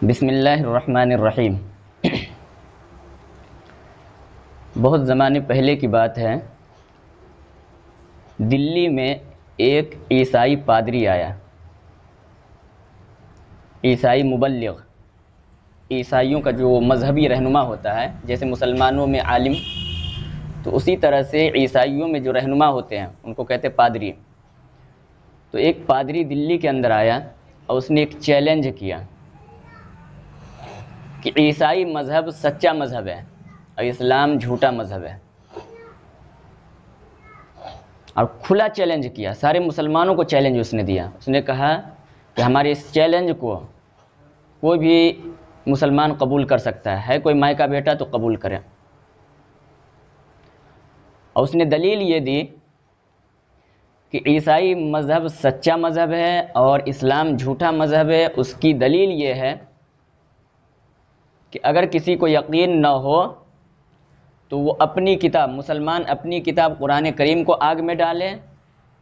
بسم اللہ الرحمن الرحیم۔ بہت زمانے پہلے کی بات ہے، دلی میں ایک عیسائی پادری آیا، عیسائی مبلغ، عیسائیوں کا جو مذہبی رہنما ہوتا ہے، جیسے مسلمانوں میں عالم، تو اسی طرح سے عیسائیوں میں جو رہنما ہوتے ہیں ان کو کہتے ہیں پادری۔ تو ایک پادری دلی کے اندر آیا اور اس نے ایک چیلنج کیا کہ عیسائی مذہب سچا مذہب ہے اور اسلام جھوٹا مذہب ہے، اور کھلا چیلنج کیا، سارے مسلمانوں کو چیلنج اس نے دیا۔ اس نے کہا کہ ہمارے اس چیلنج کو کوئی بھی مسلمان قبول کر سکتا ہے کوئی مائے کا بیٹا تو قبول کرے۔ اور اس نے دلیل یہ دی کہ عیسائی مذہب سچا مذہب ہے اور اسلام جھوٹا مذہب ہے۔ اس کی دلیل یہ ہے کہ اگر کسی کو یقین نہ ہو تو وہ اپنی کتاب، مسلمان اپنی کتاب قرآن کریم کو آگ میں ڈالے،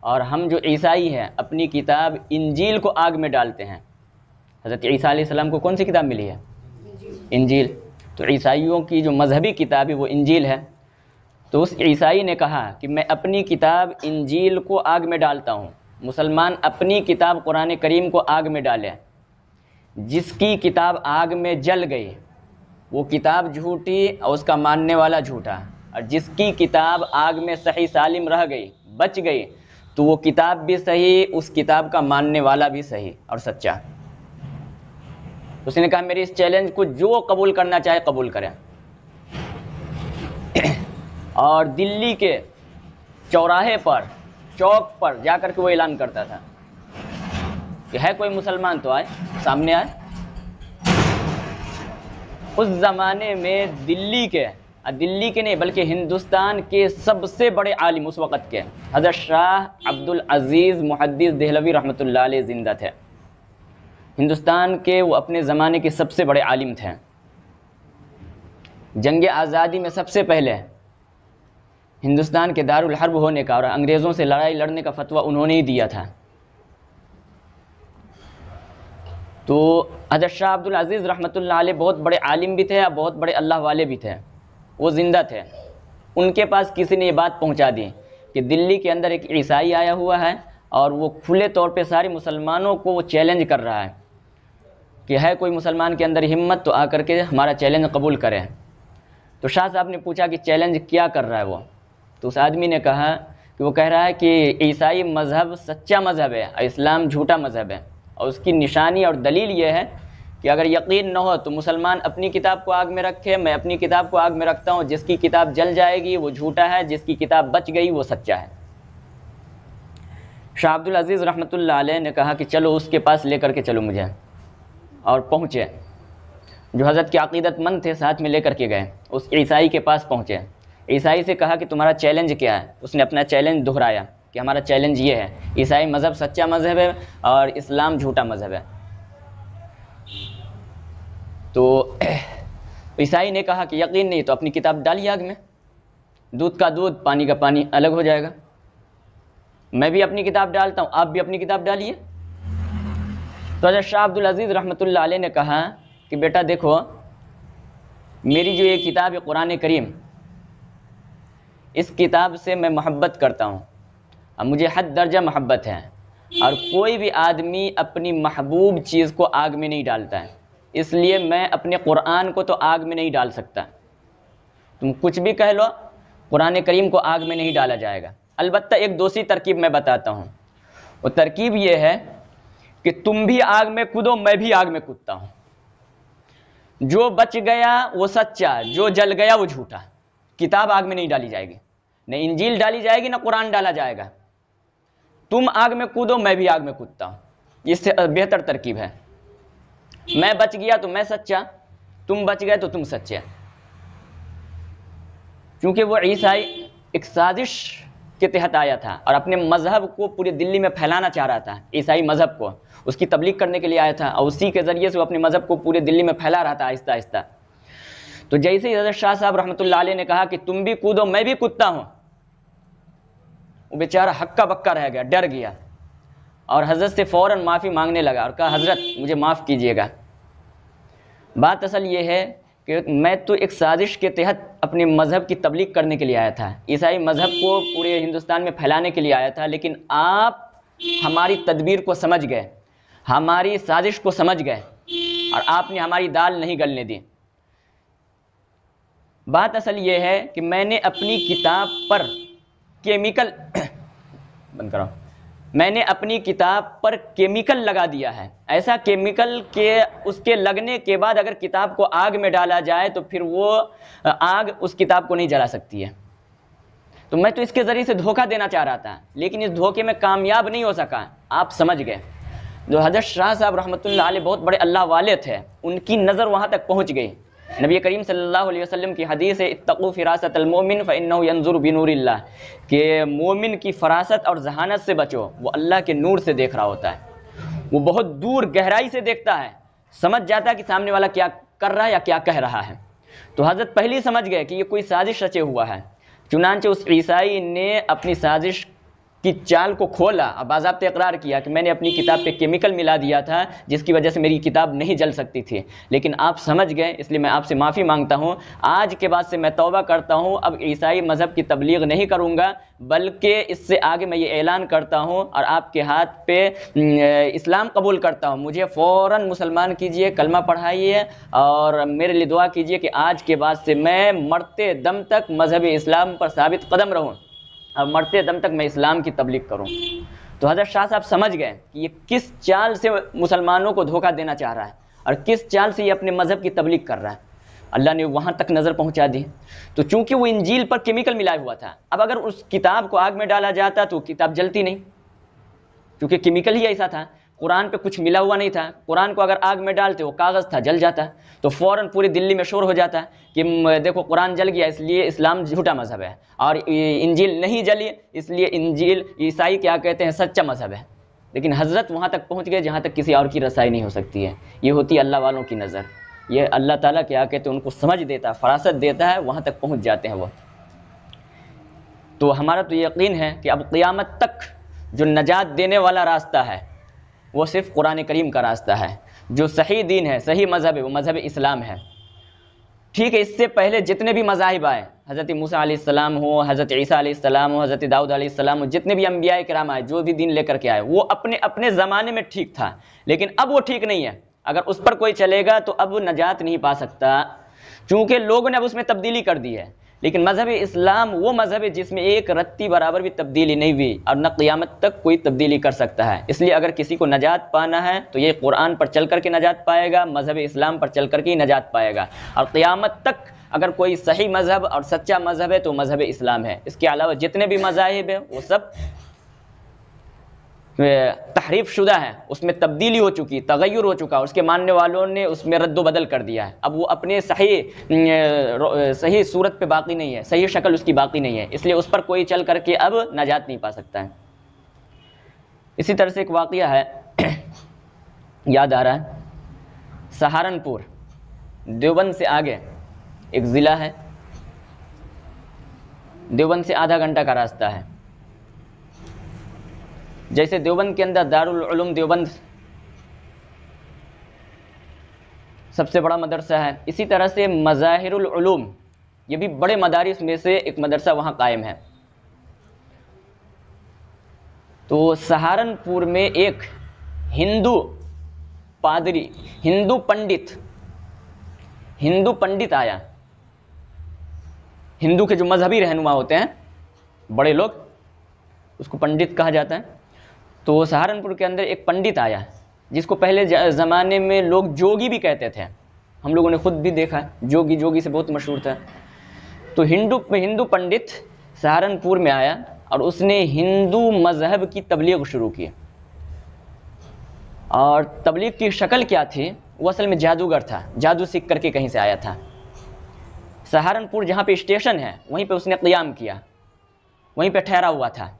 اور ہم جو عیسائی ہیں اپنی کتاب انجیل کو آگ میں ڈالتے ہیں۔ حضرت عیسیٰ علیہ السلام کو کون سی کتاب ملی ہے؟ انجیل۔ تو عیسائیوں کی جو مذہبی کتاب ہے وہ انجیل ہے۔ تو اس عیسائی نے کہا کہ میں اپنی کتاب انجیل کو آگ میں ڈالتا ہوں، مسلمان اپنی کتاب قرآن کریم کو آگ میں ڈالے۔ جس کی کتاب آگ میں جل گئی وہ کتاب جھوٹی اور اس کا ماننے والا جھوٹا، اور جس کی کتاب آگ میں صحیح سالم رہ گئی، بچ گئی، تو وہ کتاب بھی صحیح، اس کتاب کا ماننے والا بھی صحیح اور سچا۔ اس نے کہا میرے اس چیلنج کو جو قبول کرنا چاہے قبول کریں۔ اور دلی کے چوراہے پر، چوک پر جا کر کے وہ اعلان کرتا تھا کہ ہے کوئی مسلمان تو آئے، سامنے آئے۔ اس زمانے میں دلی کے نہیں بلکہ ہندوستان کے سب سے بڑے عالم اس وقت کے حضرت شاہ عبد العزیز محدث دہلوی رحمۃ اللہ علیہ زندہ تھے۔ ہندوستان کے وہ اپنے زمانے کے سب سے بڑے عالم تھے۔ جنگ آزادی میں سب سے پہلے ہندوستان کے دارالحرب ہونے کا اور انگریزوں سے لڑائی لڑنے کا فتویٰ انہوں نے ہی دیا تھا۔ تو حضرت شاہ عبد العزیز رحمۃ اللہ علیہ بہت بڑے عالم بھی تھے اور بہت بڑے اللہ والے بھی تھے، وہ زندہ تھے۔ ان کے پاس کسی نے یہ بات پہنچا دی کہ دلی کے اندر ایک عیسائی آیا ہوا ہے اور وہ کھلے طور پہ سارے مسلمانوں کو وہ چیلنج کر رہا ہے کہ ہے کوئی مسلمان کے اندر ہمت تو آ کر کے ہمارا چیلنج قبول کرے۔ تو شاہ صاحب نے پوچھا کہ چیلنج کیا کر رہا ہے وہ؟ تو اس آدمی نے کہا کہ وہ کہہ رہا ہے کہ عیسائی مذہب سچا مذہب ہے اور اسلام جھوٹا مذہب ہے، اور اس کی نشانی اور دلیل یہ ہے کہ اگر یقین نہ ہو تو مسلمان اپنی کتاب کو آگ میں رکھے، میں اپنی کتاب کو آگ میں رکھتا ہوں، جس کی کتاب جل جائے گی وہ جھوٹا ہے، جس کی کتاب بچ گئی وہ سچا ہے۔ شاہ عبد العزیز رحمۃ اللہ علیہ نے کہا کہ چلو اس کے پاس لے کر کے چلو مجھے، اور پہنچے۔ جو حضرت کے عقیدت مند تھے ساتھ میں لے کر کے گئے، اس عیسائی کے پاس پہنچے۔ عیسائی سے کہا کہ تمہارا چیلنج کیا ہے؟ اس نے اپنا چیلنج دہرایا کہ ہمارا چیلنج یہ ہے، عیسائی مذہب سچا مذہب ہے اور اسلام جھوٹا مذہب ہے۔ تو عیسائی نے کہا کہ یقین نہیں تو اپنی کتاب ڈالیے آگ میں، دودھ کا دودھ پانی کا پانی الگ ہو جائے گا۔ میں بھی اپنی کتاب ڈالتا ہوں، آپ بھی اپنی کتاب ڈالیے۔ تو حضرت شاہ عبد العزیز رحمۃ اللہ علیہ نے کہا کہ بیٹا دیکھو، میری جو یہ کتاب ہے قرآن کریم، اس کتاب سے میں محبت کرتا ہوں اور مجھے حد درجہ محبت ہے، اور کوئی بھی آدمی اپنی محبوب چیز کو آگ میں نہیں ڈالتا ہے، اس لیے میں اپنے قرآن کو تو آگ میں نہیں ڈال سکتا۔ تم کچھ بھی کہہ لو، قرآن کریم کو آگ میں نہیں ڈالا جائے گا۔ البتہ ایک دوسری ترکیب میں بتاتا ہوں، وہ ترکیب یہ ہے کہ تم بھی آگ میں کودو، میں بھی آگ میں کودتا ہوں۔ جو بچ گیا وہ سچا، جو جل گیا وہ جھوٹا۔ کتاب آگ میں نہیں ڈالی جائے گی، نہ انجیل ڈالی جائے گی نہ قرآن ڈالا جائے گا۔ تم آگ میں کودو، میں بھی آگ میں کودتا ہوں۔ اس سے بہتر ترکیب ہے، میں بچ گیا تو میں سچا، تم بچ گئے تو تم سچے۔ کیونکہ وہ عیسائی ایک سازش کے تحت آیا تھا اور اپنے مذہب کو پورے دلی میں پھیلانا چاہ رہا تھا، عیسائی مذہب کو اس کی تبلیغ کرنے کے لیے آیا تھا، اور اسی کے ذریعے سے وہ اپنے مذہب کو پورے دلی میں پھیلا رہا تھا آہستہ آہستہ۔ تو جیسے ہی حضرت شاہ صاحب رحمۃ اللہ علیہ نے کہا کہ تم بھی کودو میں بھی کودتا ہوں، وہ بیچارہ ہکا بکا رہ گیا، ڈر گیا، اور حضرت سے فوراً معافی مانگنے لگا اور کہا حضرت مجھے معاف کیجیے گا۔ بات اصل یہ ہے کہ میں تو ایک سازش کے تحت اپنے مذہب کی تبلیغ کرنے کے لیے آیا تھا، عیسائی مذہب کو پورے ہندوستان میں پھیلانے کے لیے آیا تھا، لیکن آپ ہماری تدبیر کو سمجھ گئے، ہماری سازش کو سمجھ گئے، اور آپ نے ہماری دال نہیں گلنے دی۔ بات اصل یہ ہے کہ میں نے اپنی کتاب پر کیمیکل بند کراؤ، میں نے اپنی کتاب پر کیمیکل لگا دیا ہے، ایسا کیمیکل کہ اس کے لگنے کے بعد اگر کتاب کو آگ میں ڈالا جائے تو پھر وہ آگ اس کتاب کو نہیں جلا سکتی ہے۔ تو میں تو اس کے ذریعے سے دھوکہ دینا چاہ رہا تھا، لیکن اس دھوکے میں کامیاب نہیں ہو سکا۔ آپ سمجھ گئے۔ جو حضرت شاہ صاحب رحمۃ اللہ علیہ بہت بڑے اللہ والے تھے، ان کی نظر وہاں تک پہنچ گئی۔ نبی کریم صلی اللہ علیہ وسلم کی حدیث ہے اتقوا فراست المؤمن فانه ينظر بنور اللہ، کہ مومن کی فراست اور ذہانت سے بچو، وہ اللہ کے نور سے دیکھ رہا ہوتا ہے، وہ بہت دور گہرائی سے دیکھتا ہے، سمجھ جاتا ہے کہ سامنے والا کیا کر رہا ہے یا کیا کہہ رہا ہے۔ تو حضرت پہلے سمجھ گئے کہ یہ کوئی سازش رچے ہوا ہے، چنانچہ اس عیسائی نے اپنی سازش کی چال کو کھولا اور باضابطہ اقرار کیا کہ میں نے اپنی کتاب پہ کیمیکل ملا دیا تھا جس کی وجہ سے میری کتاب نہیں جل سکتی تھی، لیکن آپ سمجھ گئے، اس لیے میں آپ سے معافی مانگتا ہوں۔ آج کے بعد سے میں توبہ کرتا ہوں، اب عیسائی مذہب کی تبلیغ نہیں کروں گا، بلکہ اس سے آگے میں یہ اعلان کرتا ہوں اور آپ کے ہاتھ پہ اسلام قبول کرتا ہوں، مجھے فوراً مسلمان کیجئے، کلمہ پڑھائیے اور میرے لیے دعا کیجئے کہ آج کے بعد سے میں مرتے دم تک مذہب اسلام پر ثابت قدم رہوں اور مرتے دم تک میں اسلام کی تبلیغ کروں۔ تو حضرت شاہ صاحب سمجھ گئے کہ یہ کس چال سے مسلمانوں کو دھوکہ دینا چاہ رہا ہے اور کس چال سے یہ اپنے مذہب کی تبلیغ کر رہا ہے۔ اللہ نے وہاں تک نظر پہنچا دی۔ تو چونکہ وہ انجیل پر کیمیکل ملایا ہوا تھا، اب اگر اس کتاب کو آگ میں ڈالا جاتا تو کتاب جلتی نہیں، کیونکہ کیمیکل ہی ایسا تھا، قرآن پہ کچھ ملا ہوا نہیں تھا۔ قرآن کو اگر آگ میں ڈالتے وہ کاغذ تھا، جل جاتا، تو فوراً پوری دلی میں شور ہو جاتا کہ دیکھو قرآن جل گیا، اس لیے اسلام جھوٹا مذہب ہے، اور انجیل نہیں جلی اس لیے انجیل عیسائی کیا کہتے ہیں سچا مذہب ہے۔ لیکن حضرت وہاں تک پہنچ گئے جہاں تک کسی اور کی رسائی نہیں ہو سکتی ہے، یہ ہوتی ہے اللہ والوں کی نظر، یہ اللہ تعالیٰ کیا کہتے ہیں ان کو سمجھ دیتا ہے، فراست دیتا ہے، وہاں تک پہنچ جاتے ہیں وہ۔ تو ہمارا تو یقین ہے کہ اب قیامت تک جو نجات دینے والا راستہ ہے وہ صرف قرآن کریم کا راستہ ہے، جو صحیح دین ہے، صحیح مذہب ہے، وہ مذہب اسلام ہے۔ ٹھیک ہے، اس سے پہلے جتنے بھی مذاہب آئے، حضرت موسیٰ علیہ السلام ہو، حضرت عیسیٰ علیہ السلام ہو، حضرت داؤد علیہ السلام ہو، جتنے بھی انبیاء کرام آئے، جو بھی دین لے کر کے آئے، وہ اپنے اپنے زمانے میں ٹھیک تھا، لیکن اب وہ ٹھیک نہیں ہے۔ اگر اس پر کوئی چلے گا تو اب نجات نہیں پا سکتا، چونکہ لوگوں نے اب اس میں تبدیلی کر دی ہے۔ لیکن مذہب اسلام وہ مذہب ہے جس میں ایک رتی برابر بھی تبدیلی نہیں ہوئی اور نہ قیامت تک کوئی تبدیلی کر سکتا ہے۔ اس لیے اگر کسی کو نجات پانا ہے تو یہ قرآن پر چل کر کے نجات پائے گا، مذہب اسلام پر چل کر کے ہی نجات پائے گا، اور قیامت تک اگر کوئی صحیح مذہب اور سچا مذہب ہے تو مذہب اسلام ہے۔ اس کے علاوہ جتنے بھی مذاہب ہیں وہ سب تحریف شدہ ہے، اس میں تبدیلی ہو چکی، تغیر ہو چکا، اس کے ماننے والوں نے اس میں رد و بدل کر دیا ہے، اب وہ اپنے صحیح صورت پہ باقی نہیں ہے، صحیح شکل اس کی باقی نہیں ہے، اس لیے اس پر کوئی چل کر کے اب نجات نہیں پا سکتا ہے۔ اسی طرح سے ایک واقعہ ہے یاد آ رہا ہے، سہارنپور دیوبند سے آگے ایک ضلع ہے، دیوبند سے آدھا گھنٹہ کا راستہ ہے۔ جیسے دیوبند کے اندر دارالعلوم دیوبند سب سے بڑا مدرسہ ہے، اسی طرح سے مظاہر العلوم یہ بھی بڑے مدارس میں سے ایک مدرسہ وہاں قائم ہے۔ تو سہارنپور میں ایک ہندو پادری، ہندو پنڈت آیا، ہندو کے جو مذہبی رہنما ہوتے ہیں بڑے لوگ، اس کو پنڈت کہا جاتا ہے۔ تو سہارنپور کے اندر ایک پنڈت آیا جس کو پہلے زمانے میں لوگ جوگی بھی کہتے تھے، ہم لوگوں نے خود بھی دیکھا، جوگی سے بہت مشہور تھا۔ تو ہندو پنڈت سہارنپور میں آیا اور اس نے ہندو مذہب کی تبلیغ شروع کی، اور تبلیغ کی شکل کیا تھی، وہ اصل میں جادوگر تھا، جادو سیکھ کر کے کہیں سے آیا تھا۔ سہارنپور جہاں پہ اسٹیشن ہے وہیں پہ اس نے قیام کیا، وہیں پہ ٹھہرا ہوا تھا،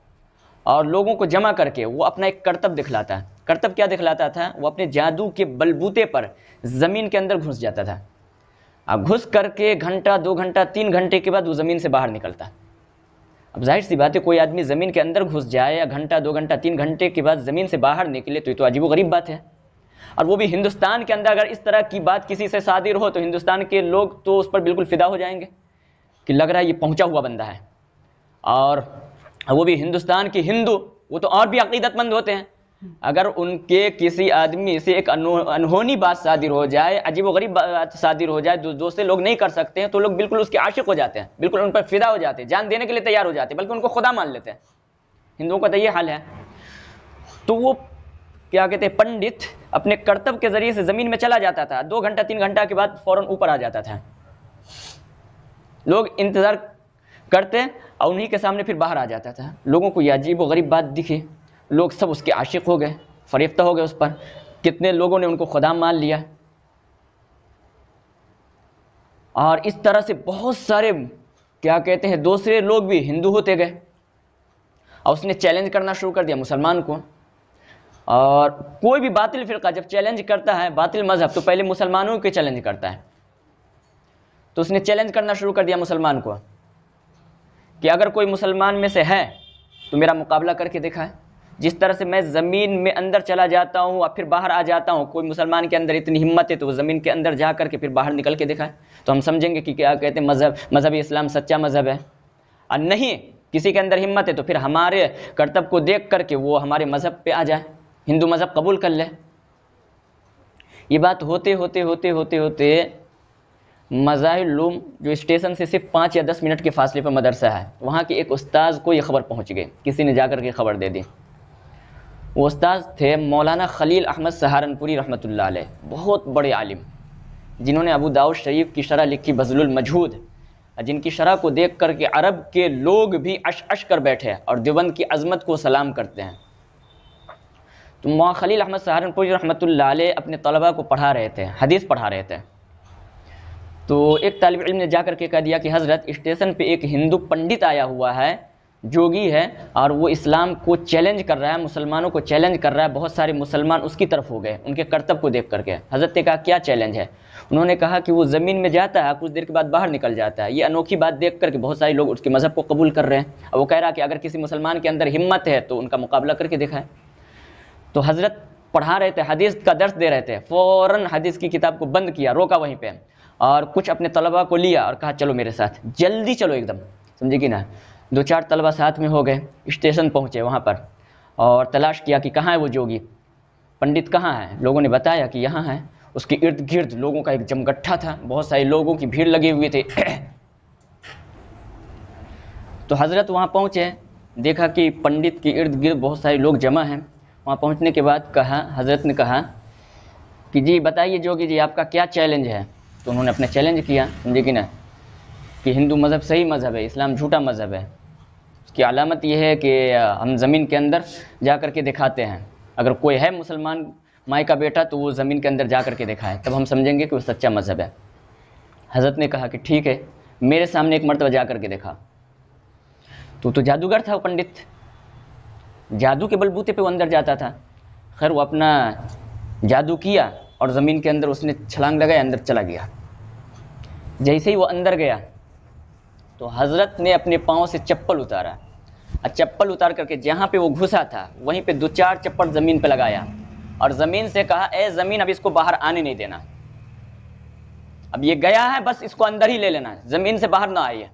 اور لوگوں کو جمع کر کے وہ اپنا ایک کرتب دکھلاتا ہے۔ کرتب کیا دکھلاتا تھا؟ وہ اپنے جادو کے بلبوتے پر زمین کے اندر گھس جاتا تھا، اب گھس کر کے گھنٹہ، 2 گھنٹہ، 3 گھنٹے کے بعد وہ زمین سے باہر نکلتا۔ اب ظاہر سی بات ہے کوئی آدمی زمین کے اندر گھس جائے یا گھنٹہ، 2 گھنٹہ، 3 گھنٹے کے بعد زمین سے باہر نکلے تو یہ تو عجیب و غریب بات ہے۔ اور وہ بھی ہندوستان کے اندر اگر اس طرح کی بات کسی سے صادر ہو تو ہندوستان کے لوگ تو اس پر بالکل فدا ہو جائیں گے کہ لگ رہا ہے یہ پہنچا ہوا بندہ ہے. اور وہ بھی ہندوستان کے ہندو، وہ تو اور بھی عقیدت مند ہوتے ہیں. اگر ان کے کسی آدمی سے ایک انہونی بات صادر ہو جائے، عجیب و غریب بات صادر ہو جائے، دوسرے لوگ نہیں کر سکتے ہیں، تو لوگ بالکل اس کے عاشق ہو جاتے ہیں، بالکل ان پر فدا ہو جاتے ہیں، جان دینے کے لیے تیار ہو جاتے ہیں، بلکہ ان کو خدا مان لیتے ہیں. ہندوؤں کا تو یہ حال ہے. تو وہ کیا کہتے ہیں، پنڈت اپنے کرتب کے ذریعے سے زمین میں چلا جاتا تھا، 2 گھنٹہ 3 گھنٹہ کے بعد فوراً اوپر آ جاتا تھا. لوگ انتظار کرتے اور انہی کے سامنے پھر باہر آ جاتا تھا. لوگوں کو یہ عجیب و غریب بات دکھی، لوگ سب اس کے عاشق ہو گئے، فریفتہ ہو گئے اس پر. کتنے لوگوں نے ان کو خدا مان لیا. اور اس طرح سے بہت سارے کیا کہتے ہیں دوسرے لوگ بھی ہندو ہوتے گئے. اور اس نے چیلنج کرنا شروع کر دیا مسلمان کو. اور کوئی بھی باطل فرقہ جب چیلنج کرتا ہے باطل مذہب تو پہلے مسلمانوں کے چیلنج کرتا ہے. تو اس نے چیلنج کرنا شروع کر دیا مسلمان کو کہ اگر کوئی مسلمان میں سے ہے تو میرا مقابلہ کر کے دکھائے. جس طرح سے میں زمین میں اندر چلا جاتا ہوں اور پھر باہر آ جاتا ہوں، کوئی مسلمان کے اندر اتنی ہمت ہے تو وہ زمین کے اندر جا کر کے پھر باہر نکل کے دکھائے، تو ہم سمجھیں گے کہ کیا کہتے ہیں مذہب اسلام سچا مذہب ہے. اور نہیں کسی کے اندر ہمت ہے تو پھر ہمارے کرتب کو دیکھ کر کے وہ ہمارے مذہب پہ آ جائے، ہندو مذہب قبول کر لے. یہ بات ہوتے ہوتے ہوتے ہوتے ہوتے مظاہر العلوم جو اسٹیشن سے صرف 5 یا 10 منٹ کے فاصلے پر مدرسہ ہے، وہاں کے ایک استاذ کو یہ خبر پہنچ گئی، کسی نے جا کر کے خبر دے دی. وہ استاذ تھے مولانا خلیل احمد سہارنپوری رحمۃ اللہ علیہ، بہت بڑے عالم، جنہوں نے ابو داؤد شریف کی شرح لکھی بذل المجہود، جن کی شرح کو دیکھ کر کے عرب کے لوگ بھی اش کر بیٹھے اور دیوبند کی عظمت کو سلام کرتے ہیں. تو مولانا خلیل احمد سہارنپوری رحمۃ اللہ علیہ اپنے طلباء کو پڑھا رہے تھے، حدیث پڑھا رہے تھے. تو ایک طالب علم نے جا کر کے کہہ دیا کہ حضرت اسٹیشن پہ ایک ہندو پنڈت آیا ہوا ہے، جوگی ہے، اور وہ اسلام کو چیلنج کر رہا ہے، مسلمانوں کو چیلنج کر رہا ہے. بہت سارے مسلمان اس کی طرف ہو گئے ان کے کرتب کو دیکھ کر کے. حضرت نے کہا کیا چیلنج ہے؟ انہوں نے کہا کہ وہ زمین میں جاتا ہے، کچھ دیر کے بعد باہر نکل جاتا ہے. یہ انوکھی بات دیکھ کر کے بہت سارے لوگ اس کے مذہب کو قبول کر رہے ہیں. اور وہ کہہ رہا کہ اگر کسی مسلمان کے اندر ہمت ہے تو ان کا مقابلہ کر کے دکھائے. تو حضرت پڑھا رہے تھے، حدیث کا درس دے رہے تھے، فوراً حدیث کی کتاب کو بند کیا، روکا وہیں پہ، اور کچھ اپنے طلباء کو لیا اور کہا چلو میرے ساتھ، جلدی چلو ایک دم، سمجھے کہ نا. 2-4 طلباء ساتھ میں ہو گئے، اسٹیشن پہنچے وہاں پر اور تلاش کیا کہ کہاں ہے وہ جوگی، پنڈت کہاں ہے. لوگوں نے بتایا کہ یہاں ہے. اس کے ارد گرد لوگوں کا ایک جمگٹھا تھا، بہت سارے لوگوں کی بھیڑ لگی ہوئی تھی. تو حضرت وہاں پہنچے، دیکھا کہ پنڈت کے ارد گرد بہت سارے لوگ جمع ہیں. وہاں پہنچنے کے بعد حضرت نے کہا کہ جی بتائیے جوگی جی آپ کا کیا چیلنج ہے. تو انہوں نے اپنا چیلنج کیا، سمجھے کہ نا، کہ ہندو مذہب صحیح مذہب ہے، اسلام جھوٹا مذہب ہے. اس کی علامت یہ ہے کہ ہم زمین کے اندر جا کر کے دکھاتے ہیں، اگر کوئی ہے مسلمان مائی کا بیٹا تو وہ زمین کے اندر جا کر کے دکھائے، تب ہم سمجھیں گے کہ وہ سچا مذہب ہے. حضرت نے کہا کہ ٹھیک ہے، میرے سامنے ایک مرتبہ جا کر کے دیکھا. تو جادوگر تھا وہ پنڈت، جادو کے بلبوتے پہ وہ اندر جاتا تھا. خیر وہ اپنا جادو کیا اور زمین کے اندر اس نے چھلانگ لگایا، اندر چلا گیا. جیسے ہی وہ اندر گیا تو حضرت نے اپنے پاؤں سے چپل اتارا، اور چپل اتار کر کے جہاں پہ وہ گھسا تھا وہیں پہ 2-4 چپل زمین پہ لگایا اور زمین سے کہا اے زمین اب اس کو باہر آنے نہیں دینا، اب یہ گیا ہے بس اس کو اندر ہی لے لینا ہے، زمین سے باہر نہ آئیے.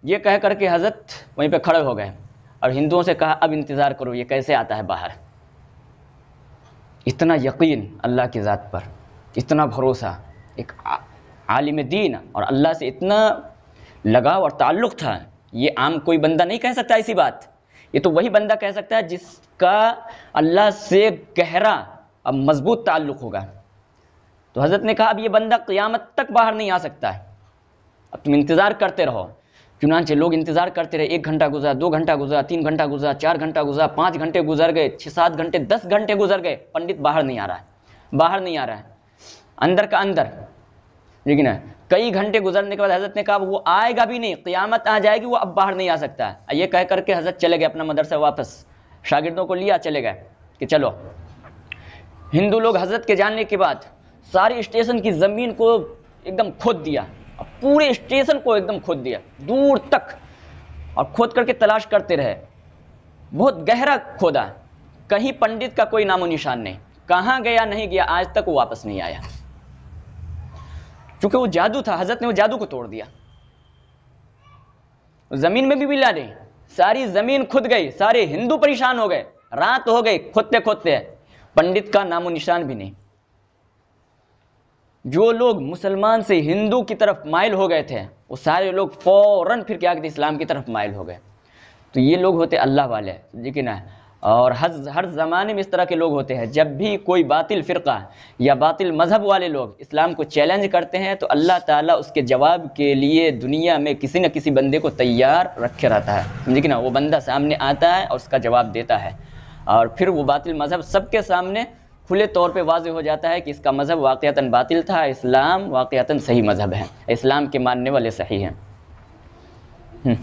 یہ کہہ کر کے حضرت وہیں پہ کھڑے ہو گئے اور ہندوؤں سے کہا اب انتظار کرو یہ کیسے آتا ہے باہر. اتنا یقین اللہ کی ذات پر، اتنا بھروسہ، ایک عالم دین اور اللہ سے اتنا لگاؤ اور تعلق تھا. یہ عام کوئی بندہ نہیں کہہ سکتا ایسی بات. یہ تو وہی بندہ کہہ سکتا ہے جس کا اللہ سے گہرا اور مضبوط تعلق ہوگا. تو حضرت نے کہا اب یہ بندہ قیامت تک باہر نہیں آ سکتا ہے، اب تم انتظار کرتے رہو. چنانچہ لوگ انتظار کرتے رہے. 1 گھنٹہ گزرا، 2 گھنٹہ گزرا، 3 گھنٹہ گزرا، 4 گھنٹہ گزرا، 5 گھنٹے گزر گئے، 6-7 گھنٹے، 10 گھنٹے گزر گئے. پنڈت باہر نہیں آ رہا ہے، باہر نہیں آ رہا ہے، اندر کا اندر. لیکن کئی گھنٹے گزرنے کے بعد حضرت نے کہا وہ آئے گا بھی نہیں، قیامت آ جائے گی، وہ اب باہر نہیں آ سکتا ہے. یہ کہہ کر کے حضرت چلے گئے اپنا مدرسہ واپس، شاگردوں کو لیا چلے گئے کہ چلو. ہندو لوگ حضرت کے جاننے کے بعد سارے اسٹیشن کی زمین کو ایک دم کھود دیا، پورے اسٹیشن کو ایک دم کھود دیا دور تک، اور کھود کر کے تلاش کرتے رہے. بہت گہرا کھودا، کہیں پنڈت کا کوئی نام و نشان نہیں، کہاں گیا نہیں گیا آج تک وہ واپس نہیں آیا، چونکہ وہ جادو تھا، حضرت نے وہ جادو کو توڑ دیا. زمین میں بھی ملا نہیں، ساری زمین کھد گئی، سارے ہندو پریشان ہو گئے، رات ہو گئی کھودتے کھودتے، پنڈت کا نام و نشان بھی نہیں. جو لوگ مسلمان سے ہندو کی طرف مائل ہو گئے تھے وہ سارے لوگ فوراً پھر کیا کہتے اسلام کی طرف مائل ہو گئے. تو یہ لوگ ہوتے اللہ والے، لیکن اور ہر زمانے میں اس طرح کے لوگ ہوتے ہیں. جب بھی کوئی باطل فرقہ یا باطل مذہب والے لوگ اسلام کو چیلنج کرتے ہیں تو اللہ تعالیٰ اس کے جواب کے لیے دنیا میں کسی نہ کسی بندے کو تیار رکھے رہتا ہے، سمجھے نا. وہ بندہ سامنے آتا ہے اور اس کا جواب دیتا ہے، اور پھر وہ باطل مذہب سب کے سامنے کھلے طور پہ واضح ہو جاتا ہے کہ اس کا مذہب واقعتاً باطل تھا، اسلام واقعتاً صحیح مذہب ہے، اسلام کے ماننے والے صحیح ہیں.